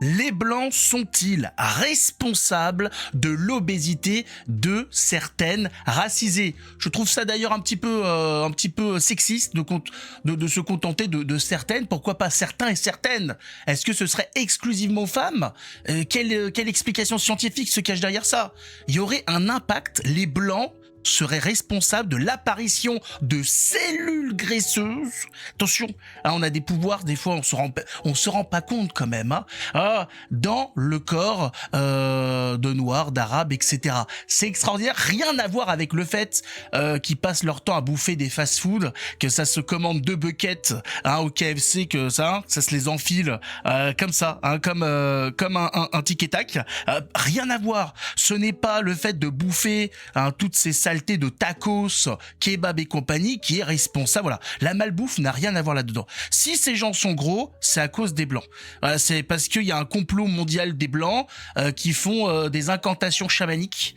Les blancs sont-ils responsables de l'obésité de certaines racisées? Je trouve ça d'ailleurs un petit peu sexiste de se contenter de certaines. Pourquoi pas certains et certaines? Est-ce que ce serait exclusivement femmes? Quelle explication scientifique se cache derrière ça? Il y aurait un impact. Les blancs seraient responsables de l'apparition de cellules graisseuses. Attention, hein, on a des pouvoirs, des fois on se rend pas compte quand même, dans le corps de noirs, d'arabes, etc. C'est extraordinaire, rien à voir avec le fait qu'ils passent leur temps à bouffer des fast-food, que ça se commande 2 buckets au KFC, que ça se les enfile comme ça, comme un tic-et-tac. Rien à voir. Ce n'est pas le fait de bouffer toutes ces saletés de tacos, kebab et compagnie qui est responsable. Voilà, la malbouffe n'a rien à voir là-dedans. Si ces gens sont gros, c'est à cause des blancs. C'est parce qu'il y a un complot mondial des blancs qui font des incantations chamaniques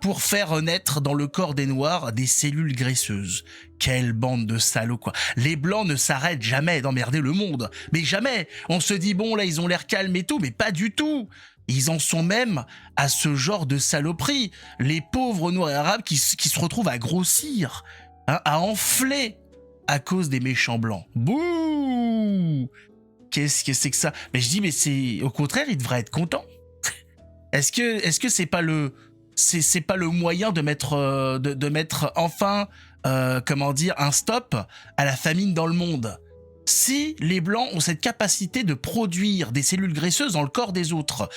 pour faire naître dans le corps des noirs des cellules graisseuses. Quelle bande de salauds, quoi. Les blancs ne s'arrêtent jamais d'emmerder le monde. Mais jamais. On se dit, bon, là, ils ont l'air calmes et tout, mais pas du tout. Ils en sont même à ce genre de saloperie. Les pauvres noirs et arabes qui se retrouvent à grossir, à enfler à cause des méchants blancs. Bouh! Qu'est-ce que c'est que ça? Mais je dis, mais c'est au contraire, ils devraient être contents. Est-ce que c'est pas le moyen de mettre enfin un stop à la famine dans le monde? Si les blancs ont cette capacité de produire des cellules graisseuses dans le corps des autres,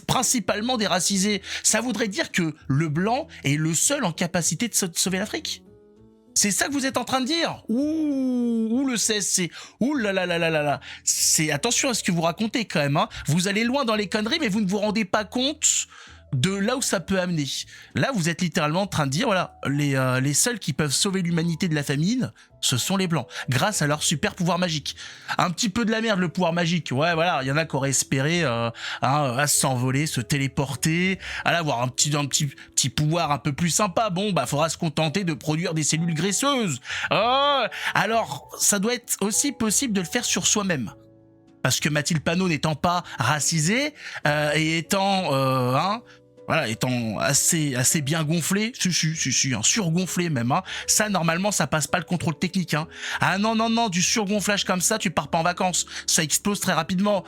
principalement des racisés, ça voudrait dire que le blanc est le seul en capacité de sauver l'Afrique. C'est ça que vous êtes en train de dire? Ouh le CSC. Ouh là là là là là là. C'est attention à ce que vous racontez quand même. Vous allez loin dans les conneries, mais vous ne vous rendez pas compte de là où ça peut amener. Là, vous êtes littéralement en train de dire, voilà, les seuls qui peuvent sauver l'humanité de la famine, ce sont les blancs, grâce à leur super pouvoir magique. Un petit peu de la merde, le pouvoir magique. Ouais, voilà, il y en a qui auraient espéré à s'envoler, se téléporter, à avoir un petit pouvoir un peu plus sympa. Bon, bah, faudra se contenter de produire des cellules graisseuses. Oh, alors, ça doit être aussi possible de le faire sur soi-même. Parce que Mathilde Panot n'étant pas racisée et étant assez bien gonflé, surgonflé même, ça normalement ça passe pas le contrôle technique, Ah non, du surgonflage comme ça, tu pars pas en vacances, ça explose très rapidement,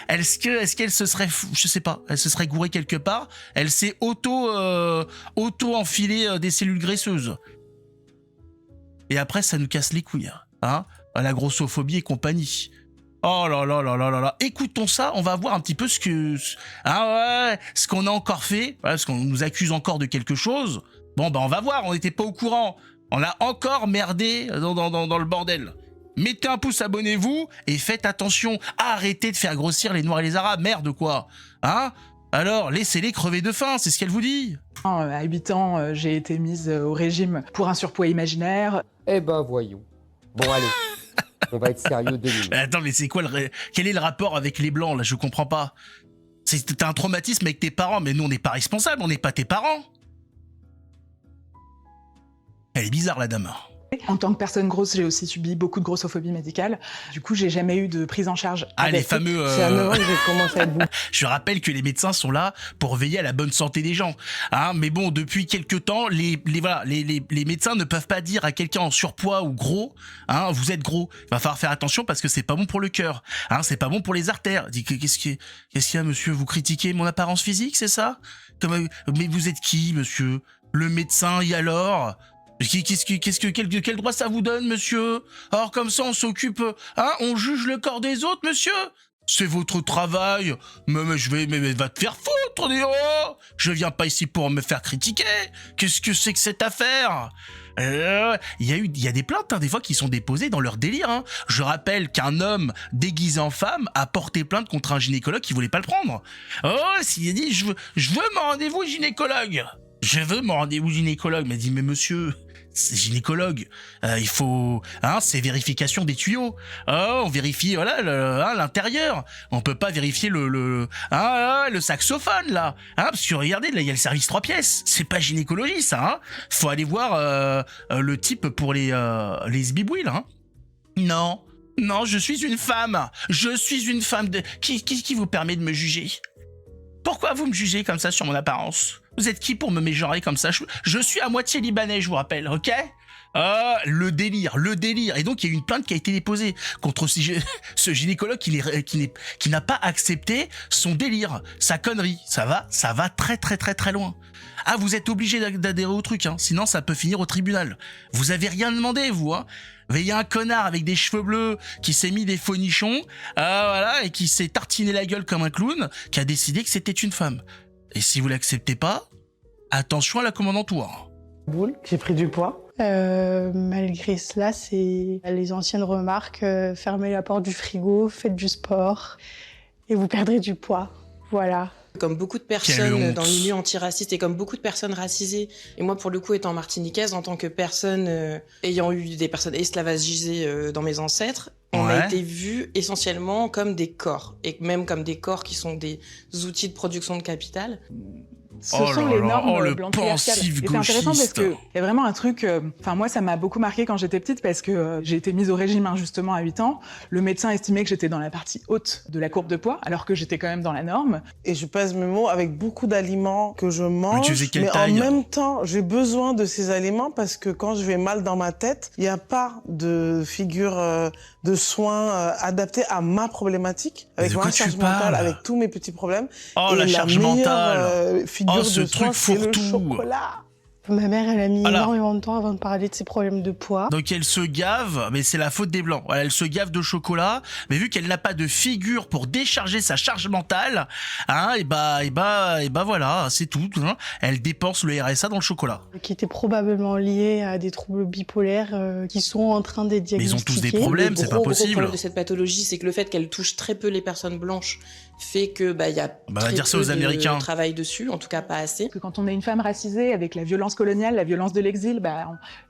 Est-ce qu'elle se serait, je sais pas, elle se serait gourée quelque part, elle s'est auto enfilé des cellules graisseuses. Et après ça nous casse les couilles, la grossophobie et compagnie. Oh là là là là là là. Écoutons ça, on va voir un petit peu ce qu'on a encore fait, parce qu'on nous accuse encore de quelque chose. Bon, bah on va voir, on n'était pas au courant. On a encore merdé dans le bordel. Mettez un pouce, abonnez-vous, et faites attention. Arrêtez de faire grossir les Noirs et les Arabes, merde quoi. Alors, laissez-les crever de faim, c'est ce qu'elle vous dit. À 8 ans, j'ai été mise au régime pour un surpoids imaginaire. Eh ben voyons. Bon allez. On va être sérieux 2 minutes. Attends, mais c'est quoi quel est le rapport avec les blancs là? Je comprends pas. T'as un traumatisme avec tes parents, mais nous on n'est pas responsables, on n'est pas tes parents. Elle est bizarre la dame. En tant que personne grosse, j'ai aussi subi beaucoup de grossophobie médicale. Du coup, j'ai jamais eu de prise en charge. Les fameux... C'est à 9 ans que j'ai commencé à être bon. Je rappelle que les médecins sont là pour veiller à la bonne santé des gens. Mais bon, depuis quelques temps, les médecins ne peuvent pas dire à quelqu'un en surpoids ou gros, vous êtes gros. Il va falloir faire attention parce que c'est pas bon pour le cœur. C'est pas bon pour les artères. Qu'est-ce qu'il y a, monsieur? Vous critiquez mon apparence physique, c'est ça? Mais vous êtes qui, monsieur? Le médecin, et alors? Quel droit ça vous donne, monsieur? Alors comme ça, on s'occupe, on juge le corps des autres, monsieur? C'est votre travail. Mais va te faire foutre, Néo! Je viens pas ici pour me faire critiquer. Qu'est-ce que c'est que cette affaire? Il y a des plaintes, des fois, qui sont déposées dans leur délire, Je rappelle qu'un homme déguisé en femme a porté plainte contre un gynécologue qui voulait pas le prendre. S'il a dit, je veux mon rendez-vous gynécologue. Je veux mon rendez-vous gynécologue. Mais dit, mais monsieur, c'est gynécologue, il faut, c'est vérification des tuyaux. On vérifie, l'intérieur. On peut pas vérifier le saxophone là, parce que regardez, là il y a le service 3 pièces. C'est pas gynécologie ça, Faut aller voir le type pour les sbibouilles là. Non, Non, je suis une femme. Je suis une femme de... Qui vous permet de me juger? Pourquoi vous me jugez comme ça sur mon apparence? Vous êtes qui pour me mégenrer comme ça? Je suis à moitié libanais, je vous rappelle, ok? Le délire. Et donc, il y a eu une plainte qui a été déposée contre ce gynécologue qui n'a pas accepté son délire, sa connerie. Ça va très très très très loin. Ah, vous êtes obligé d'adhérer au truc, hein, sinon ça peut finir au tribunal. Vous avez rien demandé, vous, hein. Il y a un connard avec des cheveux bleus qui s'est mis des faux nichons, voilà, et qui s'est tartiné la gueule comme un clown, qui a décidé que c'était une femme. Et si vous l'acceptez pas, attention à la commandanture. Boule, j'ai pris du poids. Malgré cela, c'est les anciennes remarques, fermez la porte du frigo, faites du sport et vous perdrez du poids. Voilà. Comme beaucoup de personnes dans le milieu antiraciste et comme beaucoup de personnes racisées, et moi pour le coup étant martiniquaise, en tant que personne ayant eu des personnes esclavagisées dans mes ancêtres, on a été vus essentiellement comme des corps, et même comme des corps qui sont des outils de production de capital. Ce sont les normes blanches patriarcales. Et c'est intéressant parce que il y a vraiment un truc. Enfin moi, ça m'a beaucoup marqué quand j'étais petite parce que j'ai été mise au régime injustement à 8 ans. Le médecin estimait que j'étais dans la partie haute de la courbe de poids, alors que j'étais quand même dans la norme. Et je pèse mes mots avec beaucoup d'aliments que je mange. Mais en même temps, j'ai besoin de ces aliments parce que quand je vais mal dans ma tête, il n'y a pas de figure de soins adaptés à ma problématique, avec ma charge mentale, avec tous mes petits problèmes. Oh, la charge mentale. Figure de soin, c'est le chocolat. Ma mère, elle a mis énormément de temps avant de parler de ses problèmes de poids. Donc elle se gave, mais c'est la faute des Blancs. Elle se gave de chocolat, mais vu qu'elle n'a pas de figure pour décharger sa charge mentale, hein, et bah voilà, c'est tout. Hein. Elle dépense le RSA dans le chocolat. Qui était probablement lié à des troubles bipolaires qui sont en train d'être diagnostiqués. Mais ils ont tous des problèmes, c'est pas possible. Le gros problème de cette pathologie, c'est que le fait qu'elle touche très peu les personnes blanches fait que il y a très peu de travail dessus, en tout cas pas assez. Parce que quand on est une femme racisée avec la violence coloniale, la violence de l'exil,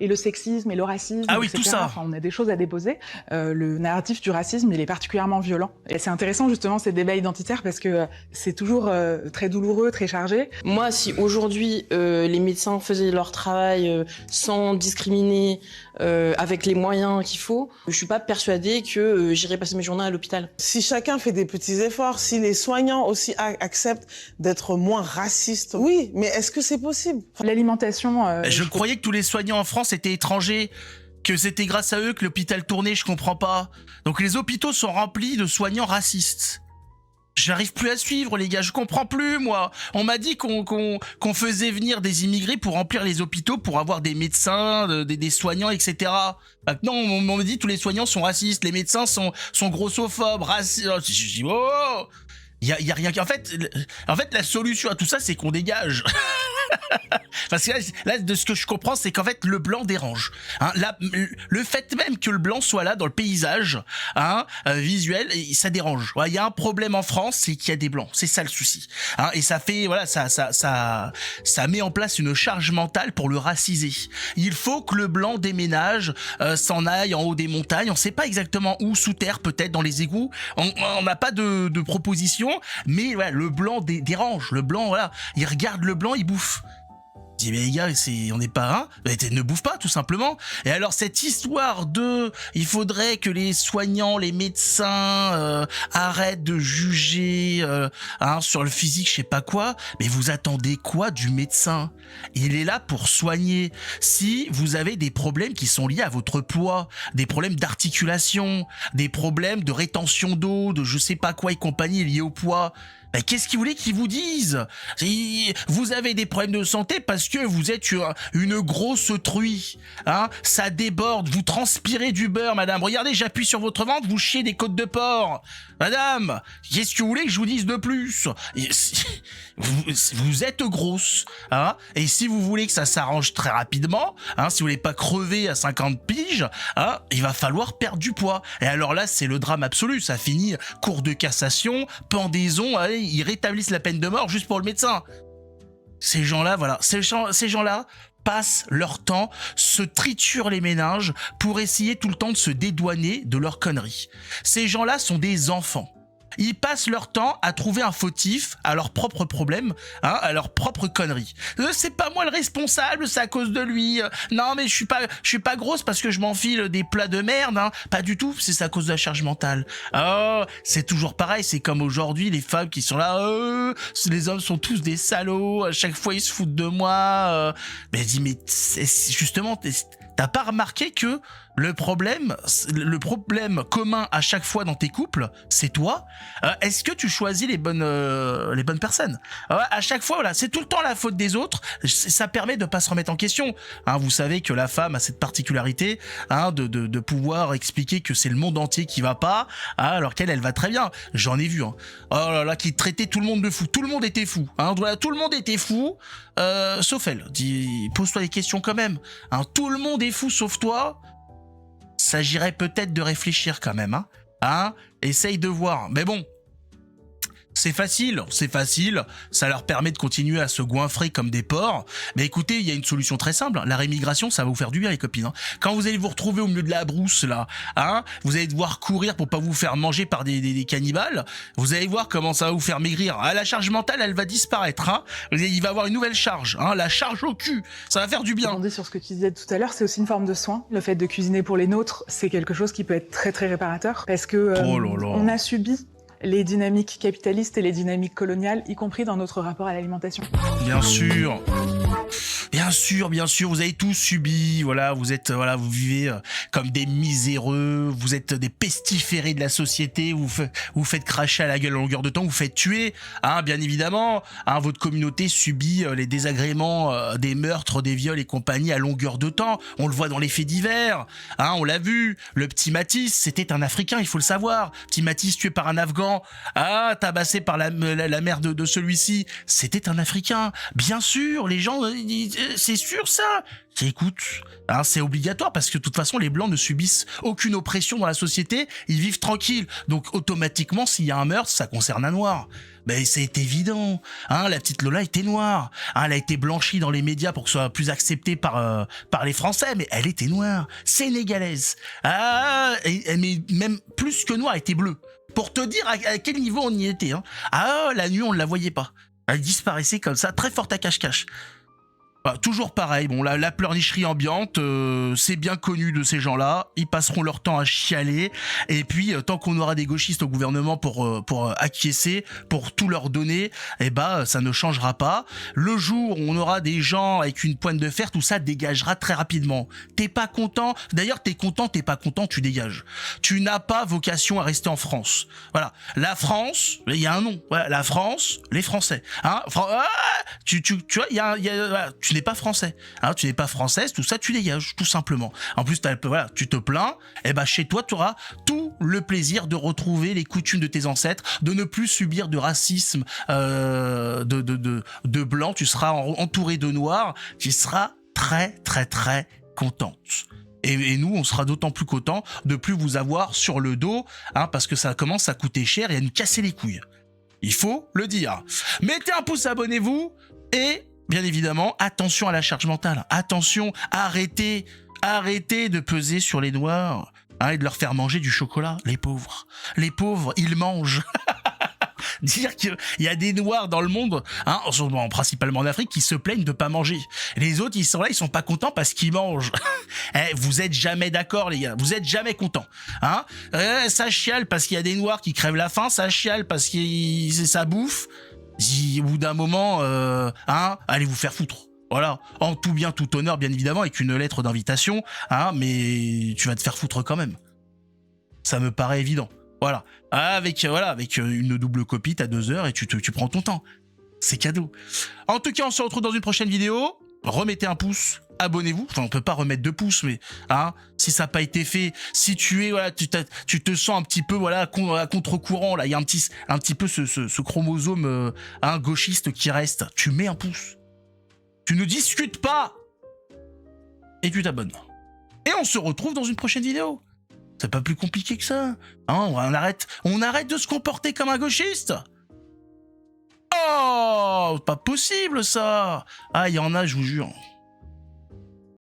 et le sexisme et le racisme, etc., tout ça. Enfin, on a des choses à déposer. Le narratif du racisme, il est particulièrement violent. Et c'est intéressant justement ces débats identitaires parce que c'est toujours très douloureux, très chargé. Moi, si aujourd'hui les médecins faisaient leur travail sans discriminer, avec les moyens qu'il faut, je suis pas persuadée que j'irai passer mes journées à l'hôpital. Si chacun fait des petits efforts, si les soignants aussi acceptent d'être moins racistes, oui, mais est-ce que c'est possible? L'alimentation... je croyais que tous les soignants en France étaient étrangers, que c'était grâce à eux que l'hôpital tournait, je comprends pas. Donc les hôpitaux sont remplis de soignants racistes. J'arrive plus à suivre, les gars, je comprends plus, moi. On m'a dit qu'on faisait venir des immigrés pour remplir les hôpitaux, pour avoir des médecins, des soignants, etc. Maintenant, on me dit que tous les soignants sont racistes, les médecins sont grossophobes, racistes. Je dis, oh, il y a rien. En fait, la solution à tout ça, c'est qu'on dégage. Parce que là, de ce que je comprends, c'est qu'en fait, le blanc dérange. Hein, là, le fait même que le blanc soit là dans le paysage, hein, visuel, ça dérange. Il y a un problème en France, c'est qu'il y a des blancs. C'est ça le souci. Hein, et ça fait, voilà, ça met en place une charge mentale pour le raciser. Il faut que le blanc déménage, s'en aille en haut des montagnes. On sait pas exactement où, sous terre, peut-être dans les égouts. On n'a pas de proposition, mais voilà, le blanc dérange. Le blanc, voilà, il regarde le blanc, il bouffe. Je dis, mais les gars, on n'est pas ne bouffe pas, tout simplement. Et alors, cette histoire il faudrait que les soignants, les médecins, arrêtent de juger, sur le physique, je sais pas quoi. Mais vous attendez quoi du médecin? Il est là pour soigner. Si vous avez des problèmes qui sont liés à votre poids, des problèmes d'articulation, des problèmes de rétention d'eau, de je sais pas quoi et compagnie liés au poids, qu'est-ce qu'ils voulaient qu'ils vous disent? Vous avez des problèmes de santé parce que vous êtes une grosse truie, hein? Ça déborde, vous transpirez du beurre, madame. Regardez, j'appuie sur votre ventre, vous chiez des côtes de porc. Madame, qu'est-ce que vous voulez que je vous dise de plus? Vous êtes grosse, hein? Et si vous voulez que ça s'arrange très rapidement, hein, si vous voulez pas crever à 50 piges, hein, il va falloir perdre du poids. Et alors là, c'est le drame absolu. Ça finit cour de cassation, pendaison, allez, ils rétablissent la peine de mort juste pour le médecin. Ces gens-là, voilà, ces gens-là passent leur temps, se triturent les méninges pour essayer tout le temps de se dédouaner de leurs conneries. Ces gens-là sont des enfants. Ils passent leur temps à trouver un fautif à leurs propres problèmes, hein, à leurs propres conneries. C'est pas moi le responsable, c'est à cause de lui. Non mais je suis pas grosse parce que je m'enfile des plats de merde, hein. Pas du tout, c'est à cause de la charge mentale. Oh, c'est toujours pareil, c'est comme aujourd'hui les femmes qui sont là, les hommes sont tous des salauds, à chaque fois ils se foutent de moi. Mais dis mais justement t'as pas remarqué que le problème commun à chaque fois dans tes couples, c'est toi. Est-ce que tu choisis les bonnes personnes? À chaque fois, voilà, c'est tout le temps la faute des autres. Ça permet de pas se remettre en question. Hein, vous savez que la femme a cette particularité, hein, de pouvoir expliquer que c'est le monde entier qui va pas, hein, alors qu'elle va très bien. J'en ai vu. Hein. Oh là là, qui traitait tout le monde de fou. Tout le monde était fou. Hein, voilà, tout le monde était fou, sauf elle. Pose-toi des questions quand même. Hein, tout le monde est fou sauf toi. S'agirait peut-être de réfléchir quand même, hein, essaye de voir. Mais bon, c'est facile, ça leur permet de continuer à se goinfrer comme des porcs. Mais écoutez, il y a une solution très simple, la rémigration, ça va vous faire du bien les copines. Hein. Quand vous allez vous retrouver au milieu de la brousse là, hein, vous allez devoir courir pour pas vous faire manger par des cannibales, vous allez voir comment ça va vous faire maigrir. Ah, la charge mentale, elle va disparaître, hein. Il va avoir une nouvelle charge, hein, la charge au cul, ça va faire du bien. Sur ce que tu disais tout à l'heure, c'est aussi une forme de soin. Le fait de cuisiner pour les nôtres, c'est quelque chose qui peut être très très réparateur parce que on a subi les dynamiques capitalistes et les dynamiques coloniales, y compris dans notre rapport à l'alimentation. Bien sûr, vous avez tous subi, voilà, vous vivez comme des miséreux, vous êtes des pestiférés de la société, vous faites cracher à la gueule à longueur de temps, vous faites tuer, hein, bien évidemment, hein, votre communauté subit les désagréments des meurtres, des viols et compagnie à longueur de temps, on le voit dans les faits divers, hein, on l'a vu, le petit Matisse, c'était un Africain, il faut le savoir, petit Matisse tué par un Afghan, tabassé par la mère de celui-ci, c'était un Africain, bien sûr, les gens... c'est sûr ça. Écoute, hein, c'est obligatoire parce que de toute façon les blancs ne subissent aucune oppression dans la société, ils vivent tranquilles. Donc automatiquement s'il y a un meurtre, ça concerne un noir. Ben c'est évident. Hein, la petite Lola était noire. Hein, elle a été blanchie dans les médias pour que ce soit plus accepté par les Français, mais elle était noire, sénégalaise. Mais même plus que noire, elle était bleue. Pour te dire à quel niveau on y était. Hein. La nuit on ne la voyait pas. Elle disparaissait comme ça, très forte à cache-cache. Toujours pareil, bon, la pleurnicherie ambiante, c'est bien connu de ces gens-là, ils passeront leur temps à chialer, et puis tant qu'on aura des gauchistes au gouvernement pour acquiescer, pour tout leur donner, ça ne changera pas. Le jour où on aura des gens avec une pointe de fer, tout ça dégagera très rapidement. T'es pas content, d'ailleurs t'es content, t'es pas content, tu dégages. Tu n'as pas vocation à rester en France. Voilà, la France, il y a un nom, voilà, la France, les Français. Hein, tu vois, tu n'es pas français, hein, tu n'es pas française, tout ça tu dégages, tout simplement. En plus, tu te plains, chez toi tu auras tout le plaisir de retrouver les coutumes de tes ancêtres, de ne plus subir de racisme de blanc, tu seras entouré de noirs, tu seras très très très contente. Et nous, on sera d'autant plus contents de plus vous avoir sur le dos, hein, parce que ça commence à coûter cher et à nous casser les couilles. Il faut le dire. Mettez un pouce, abonnez-vous et bien évidemment, attention à la charge mentale. Attention, arrêtez de peser sur les noirs, hein, et de leur faire manger du chocolat. Les pauvres, ils mangent. Dire qu'il y a des noirs dans le monde, hein, principalement en Afrique, qui se plaignent de pas manger. Les autres, ils sont là, ils sont pas contents parce qu'ils mangent. Vous êtes jamais d'accord, les gars. Vous êtes jamais contents. Hein, ça chiale parce qu'il y a des noirs qui crèvent la faim. Ça chiale parce que c'est sa bouffe. Au bout d'un moment, allez vous faire foutre. Voilà, en tout bien, tout honneur, bien évidemment, avec une lettre d'invitation, hein, mais tu vas te faire foutre quand même. Ça me paraît évident. Voilà, avec une double copie, t'as 2 heures et tu prends ton temps. C'est cadeau. En tout cas, on se retrouve dans une prochaine vidéo. Remettez un pouce, abonnez-vous. Enfin, on peut pas remettre 2 pouces, mais si ça n'a pas été fait, si tu te sens un petit peu à contre-courant, là, il y a un petit peu ce chromosome gauchiste qui reste. Tu mets un pouce. Tu ne discutes pas. Et tu t'abonnes. Et on se retrouve dans une prochaine vidéo. C'est pas plus compliqué que ça. Hein, on arrête de se comporter comme un gauchiste. Oh, pas possible ça. Il y en a, je vous jure.